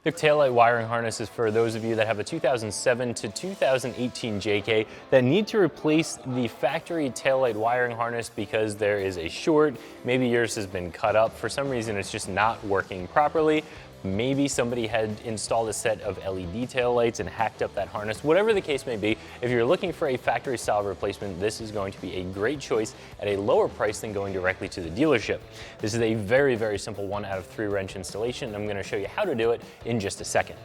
The taillight wiring harness is for those of you that have a 2007 to 2018 JK that need to replace the factory taillight wiring harness because there is a short. Maybe yours has been cut up. For some reason, it's just not working properly. Maybe somebody had installed a set of LED taillights and hacked up that harness. Whatever the case may be, if you're looking for a factory style replacement, this is going to be a great choice at a lower price than going directly to the dealership. This is a very, very simple 1 out of 3 wrench installation, and I'm going to show you how to do it in just a second.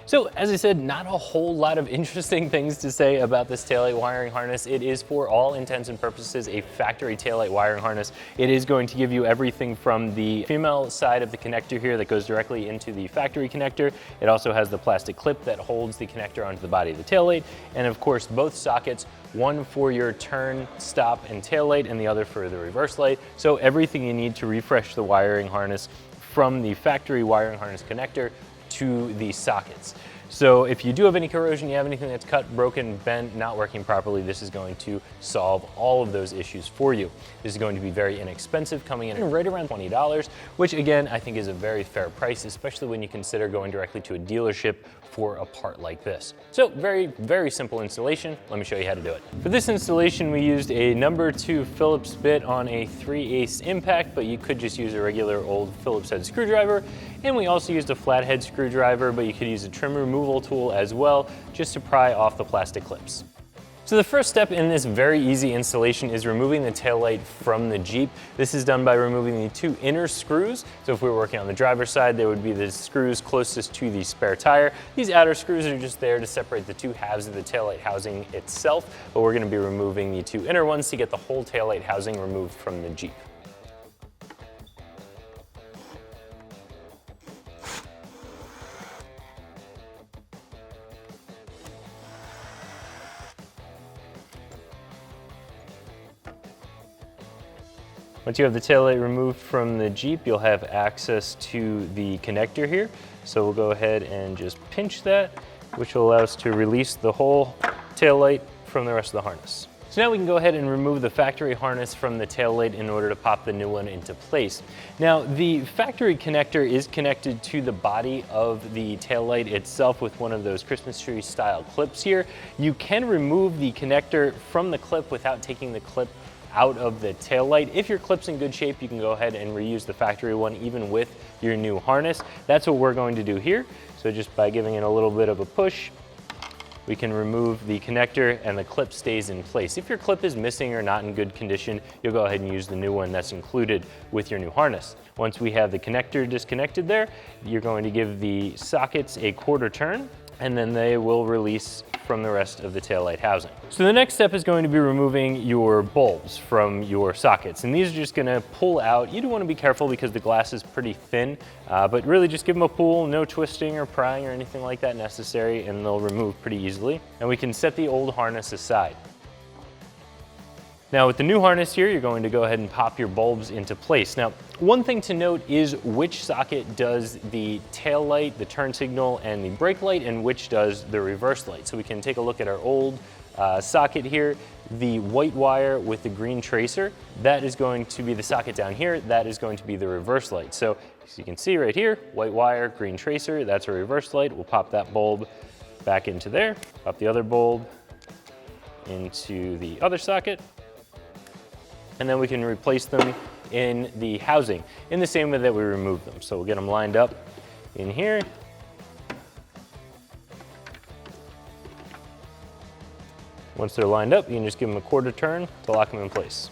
So as I said, not a whole lot of interesting things to say about this taillight wiring harness. It is for all intents and purposes a factory taillight wiring harness. It is going to give you everything from the female side of the connector here that goes directly into the factory connector. It also has the plastic clip that holds the connector onto the body of the taillight, and of course both sockets, one for your turn, stop, and taillight, and the other for the reverse light. So everything you need to refresh the wiring harness from the factory wiring harness connector to the sockets. So if you do have any corrosion, you have anything that's cut, broken, bent, not working properly, this is going to solve all of those issues for you. This is going to be very inexpensive, coming in right around $20, which again, I think is a very fair price, especially when you consider going directly to a dealership for a part like this. So very, very simple installation. Let me show you how to do it. For this installation, we used a number 2 Phillips bit on a 3/8 impact, but you could just use a regular old Phillips head screwdriver. And we also used a flathead screwdriver, but you could use a trim removal tool as well, just to pry off the plastic clips. So the first step in this very easy installation is removing the taillight from the Jeep. This is done by removing the 2 inner screws. So if we were working on the driver's side, there would be the screws closest to the spare tire. These outer screws are just there to separate the 2 halves of the taillight housing itself, but we're going to be removing the 2 inner ones to get the whole taillight housing removed from the Jeep. Once you have the taillight removed from the Jeep, you'll have access to the connector here. So we'll go ahead and just pinch that, which will allow us to release the whole taillight from the rest of the harness. So now we can go ahead and remove the factory harness from the taillight in order to pop the new one into place. Now, the factory connector is connected to the body of the taillight itself with one of those Christmas tree style clips here. You can remove the connector from the clip without taking the clip out of the taillight. If your clip's in good shape, you can go ahead and reuse the factory one even with your new harness. That's what we're going to do here. So just by giving it a little bit of a push, we can remove the connector and the clip stays in place. If your clip is missing or not in good condition, you'll go ahead and use the new one that's included with your new harness. Once we have the connector disconnected there, you're going to give the sockets a 1/4 turn, and then they will release from the rest of the taillight housing. So the next step is going to be removing your bulbs from your sockets, and these are just gonna pull out. You do wanna be careful because the glass is pretty thin, but really just give them a pull, no twisting or prying or anything like that necessary, and they'll remove pretty easily. And we can set the old harness aside. Now with the new harness here, you're going to go ahead and pop your bulbs into place. Now, one thing to note is which socket does the tail light, the turn signal, and the brake light, and which does the reverse light. So we can take a look at our old socket here. The white wire with the green tracer, that is going to be the socket down here. That is going to be the reverse light. So as you can see right here, white wire, green tracer, that's a reverse light. We'll pop that bulb back into there, pop the other bulb into the other socket, and then we can replace them in the housing in the same way that we removed them. So we'll get them lined up in here. Once they're lined up, you can just give them a 1/4 turn to lock them in place.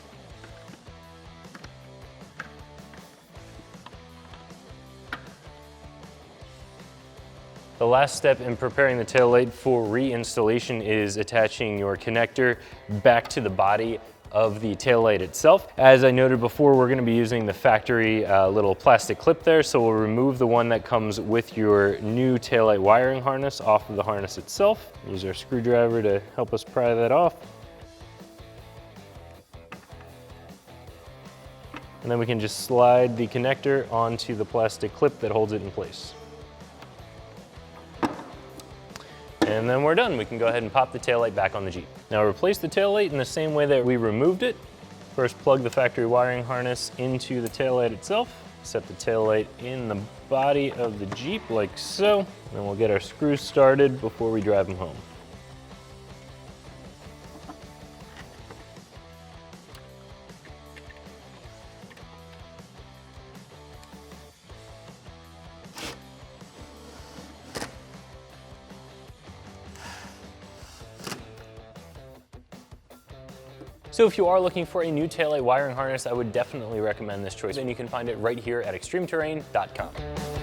The last step in preparing the taillight for reinstallation is attaching your connector back to the body of the taillight itself. As I noted before, we're going to be using the factory little plastic clip there, so we'll remove the one that comes with your new taillight wiring harness off of the harness itself. Use our screwdriver to help us pry that off. And then we can just slide the connector onto the plastic clip that holds it in place. And then we're done. We can go ahead and pop the taillight back on the Jeep. Now replace the taillight in the same way that we removed it. First, plug the factory wiring harness into the taillight itself. Set the taillight in the body of the Jeep like so, and we'll get our screws started before we drive them home. So if you are looking for a new taillight wiring harness, I would definitely recommend this choice, and you can find it right here at ExtremeTerrain.com.